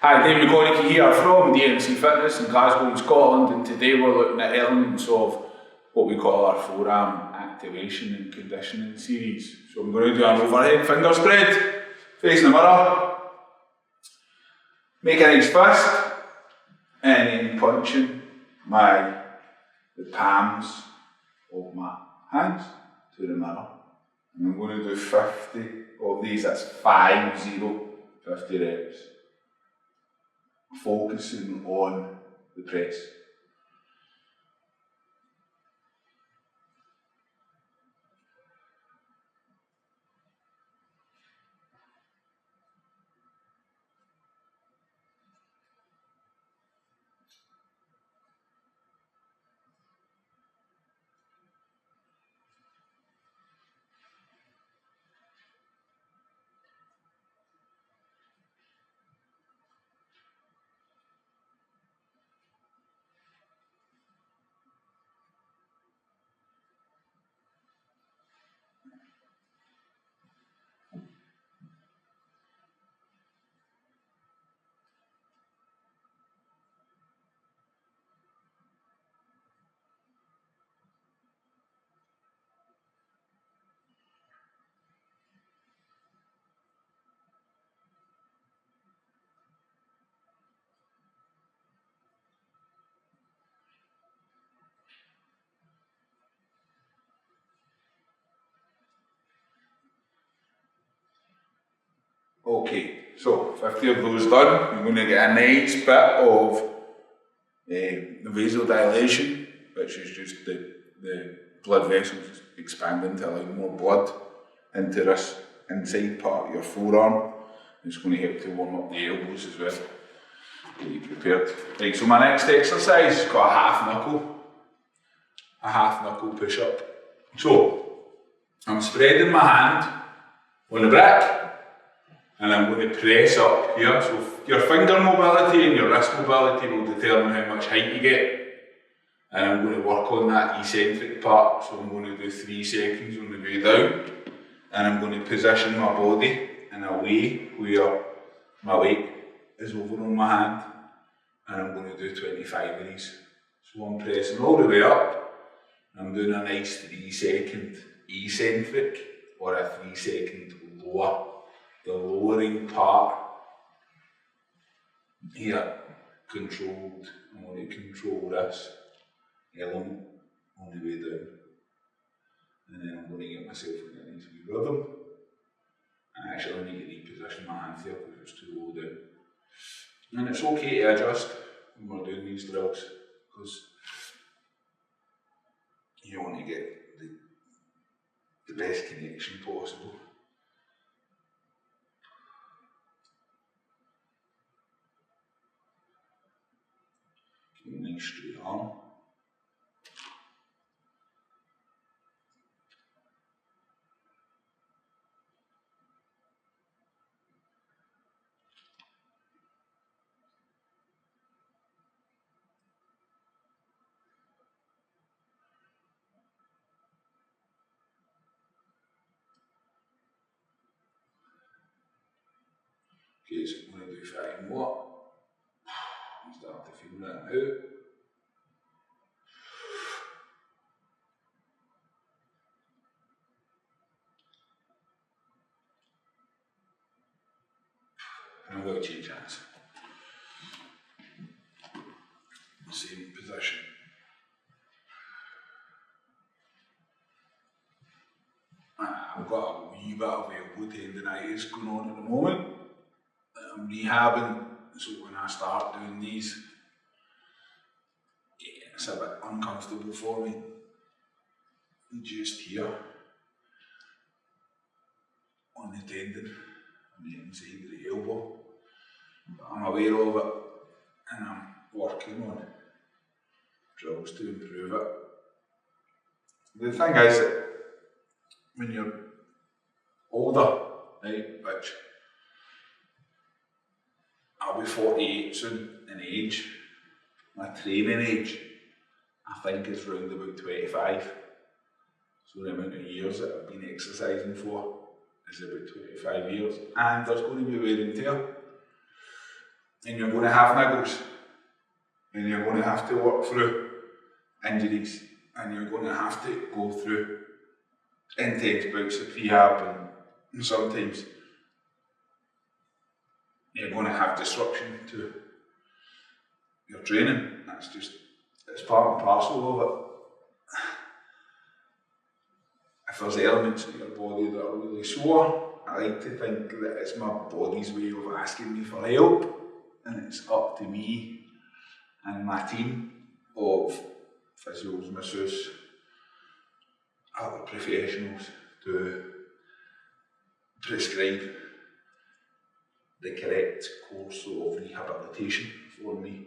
Hi, David McConaughey here from DMC Fitness in Glasgow in Scotland, and today we're looking at elements of what we call our forearm activation and conditioning series. So I'm going to do an overhead finger spread, facing the mirror, make a nice fist, and then punching the palms of my hands to the mirror. And I'm going to do 50 of these, that's 50 reps. Focusing on the press. Okay, so 50 of those done, you're going to get a nice bit of the vasodilation, which is just the blood vessels expanding to allow more blood into this inside part of your forearm. It's going to help to warm up the elbows as well. Get you prepared. Right, so my next exercise is got a half knuckle push up. So I'm spreading my hand on the brick, and I'm going to press up here. So your finger mobility and your wrist mobility will determine how much height you get. And I'm going to work on that eccentric part. So I'm going to do 3 seconds on the way down. And I'm going to position my body in a way where my weight is over on my hand. And I'm going to do 25 of these. So I'm pressing all the way up. I'm doing a nice 3 second eccentric or a 3 second lower. The lowering part here, controlled. I'm going to control this element on the way down. And then I'm going to get myself in a nice wee rhythm. And actually I need to reposition my hands here because it's too low down. And it's okay to adjust when we're doing these drills because you want to get the best connection possible. Nice straight arm. Okay, so I'm going to do 5 more. I'm starting to feel that out. And I'm going to change hands. Same position. I've got a wee bit of elbow tendonitis going on at the moment. I'm rehabbing, so when I start doing these, it's a bit uncomfortable for me. Just here, on the tendon, on the inside of the elbow. But I'm aware of it, and I'm working on drills to improve it. The thing is that when you're older, right, which I'll be 48 soon in age, my training age I think is round about 25. So the amount of years that I've been exercising for is about 25 years, and there's going to be wear and tear. and you're going to have niggles, and you're going to have to work through injuries, and you're going to have to go through intense bouts of rehab, and sometimes you're going to have disruption to your training. It's part and parcel of it. If there's elements of your body that are really sore, I like to think that it's my body's way of asking me for help, and it's up to me and my team of physios, masseuse, other professionals to prescribe the correct course of rehabilitation for me.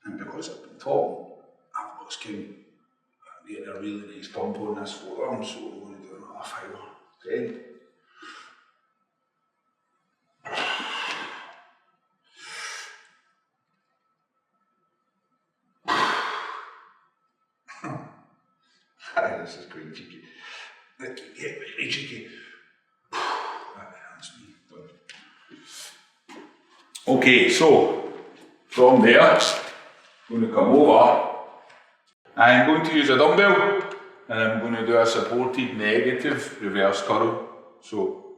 And because I've been talking, I've lost count. I'm getting a really nice pump on this forearm, so I'm going to do another 5 or 10. This is quite cheeky. Get very cheeky. That's me done. Okay, so from there, I'm going to come over. I'm going to use a dumbbell, and I'm going to do a supported negative reverse curl. So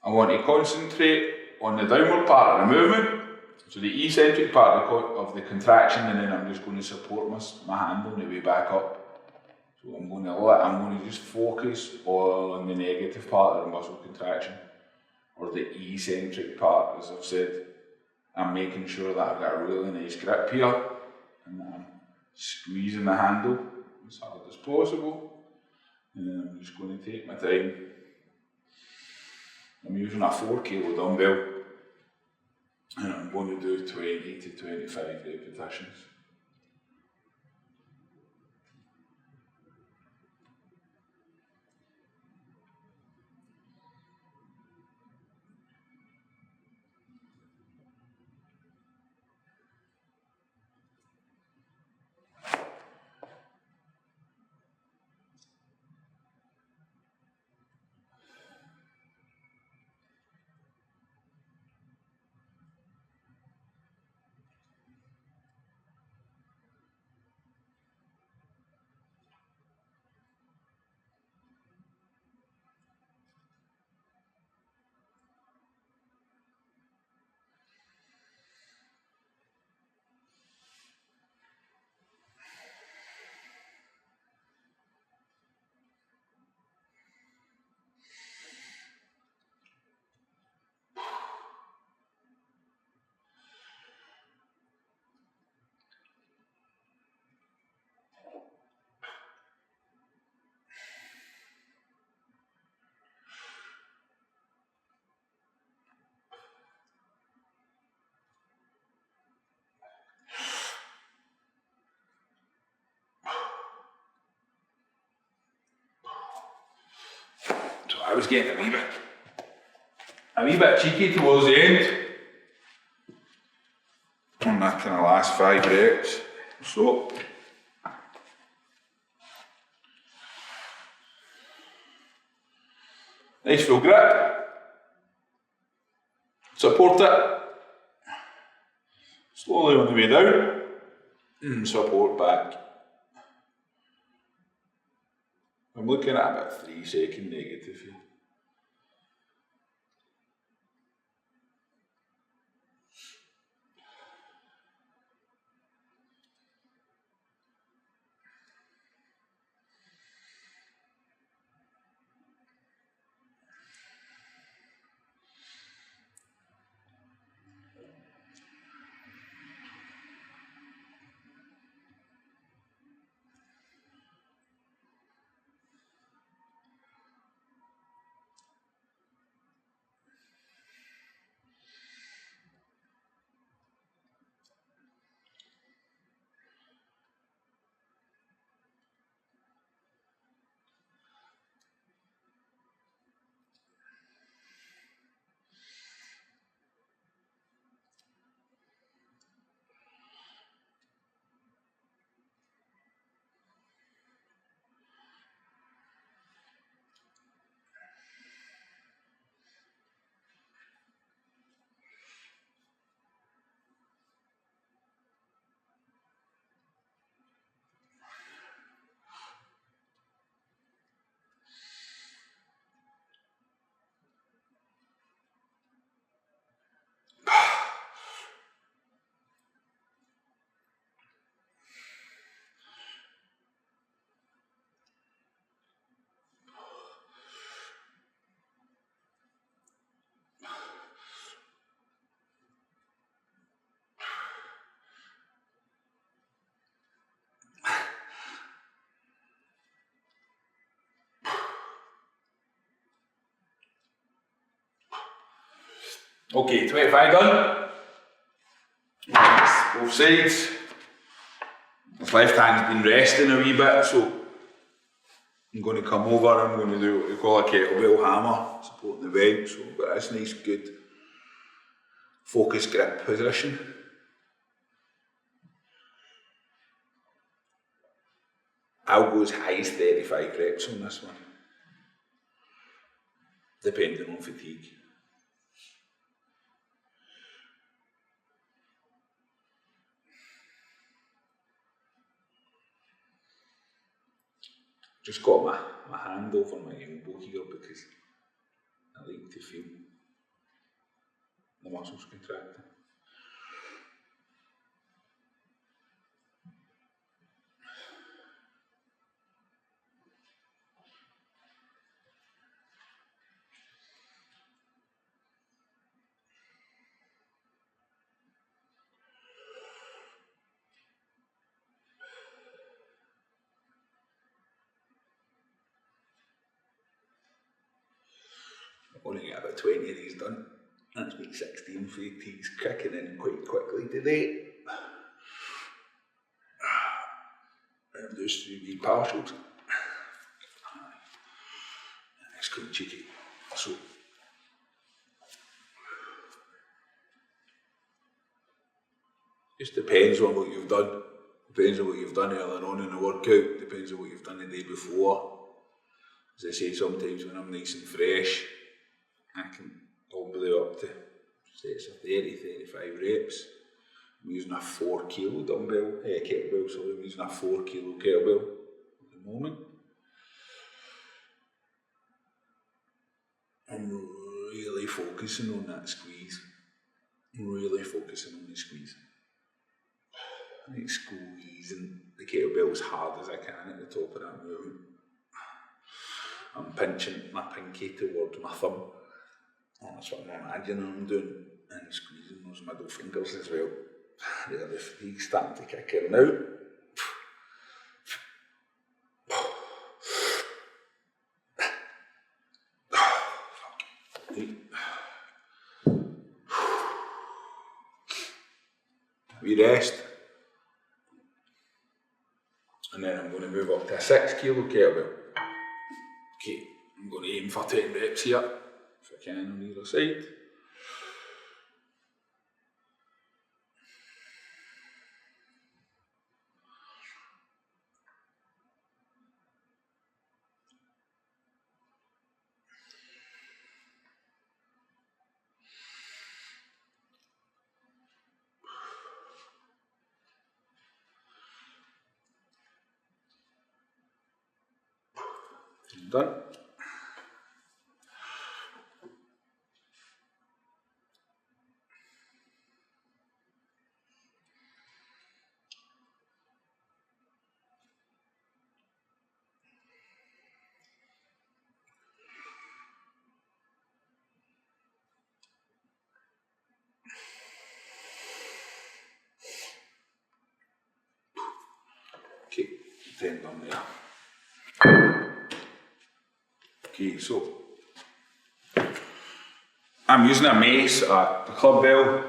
I want to concentrate on the downward part of the movement, so the eccentric part of the contraction, and then I'm just going to support my hand on the way back up. So I'm going to just focus on the negative part of the muscle contraction, or the eccentric part, as I've said. I'm making sure that I've got a really nice grip here, and that I'm squeezing the handle as hard as possible. And then I'm just going to take my time. I'm using a 4 kilo dumbbell, and I'm going to do 20 to 25 repetitions. So I was getting a wee bit cheeky towards the end on that kind of last 5 reps. So nice full grip, support it, slowly on the way down, and support back. I'm looking at about 3 second negative here. Okay, 25 done. Both sides. This left hand's been resting a wee bit, so I'm going to come over, I'm going to do what we call a kettlebell hammer, supporting the bench, so I've got this nice good focus grip position. I'll go as high as 35 reps on this one, depending on fatigue. Just got my hand over my elbow here because I like to feel the muscles contracting. I'm going to get about 20 of these done. That's week 16, fatigue's kicking in quite quickly today. And those 3 wee partials. It's quite cheeky. So, just depends on what you've done. Depends on what you've done earlier on in the workout. Depends on what you've done the day before. As I say, sometimes when I'm nice and fresh, I can probably up to sets of 30, 35 reps. I'm using a 4 kilo kettlebell, so I'm using a 4 kilo kettlebell at the moment. I'm really focusing on that squeeze. I'm really focusing on the squeeze. I think squeezing the kettlebell as hard as I can at the top of that movement. I'm pinching my pinky towards my thumb. That's what I'm imagining I'm doing. And squeezing those middle fingers as well. There, the fatigue's starting to kick in now. We rest. And then I'm going to move up to a 6 kilo kettlebell. Okay, I'm going to aim for 10 reps here, if I can on either side. Done. Okay, 10 done there. Okay, so I'm using a mace, a club bell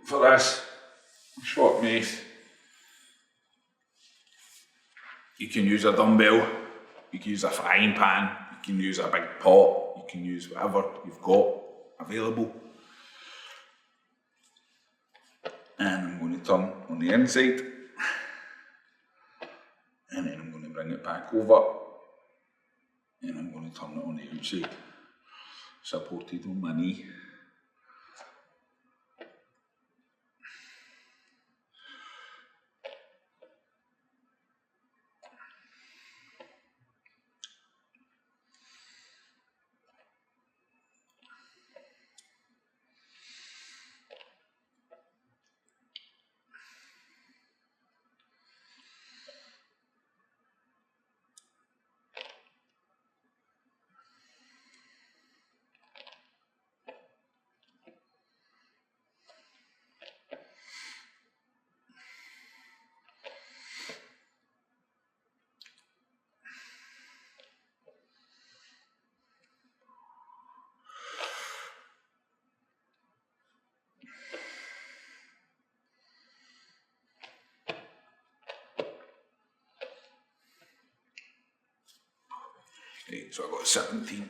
for this, a short mace. You can use a dumbbell, you can use a frying pan, you can use a big pot, you can use whatever you've got available. And I'm going to turn on the inside, and then I'm going to bring it back over, and I'm going to turn it on the outside, supported on my knee. Right, so I got 17.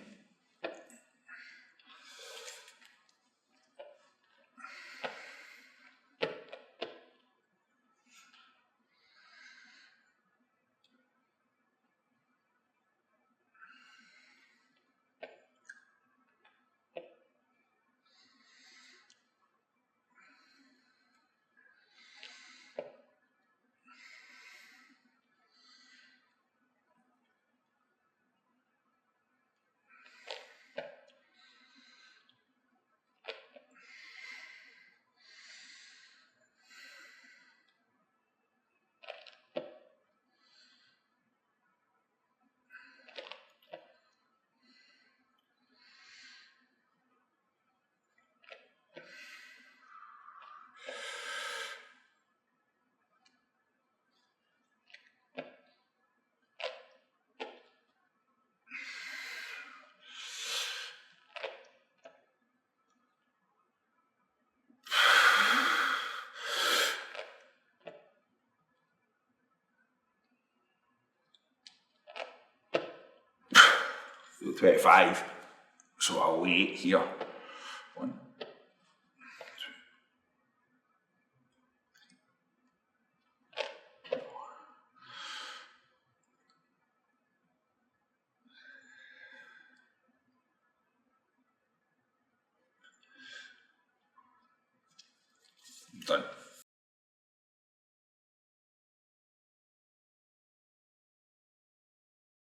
So 25. So I'll wait here. 1, 2. Done.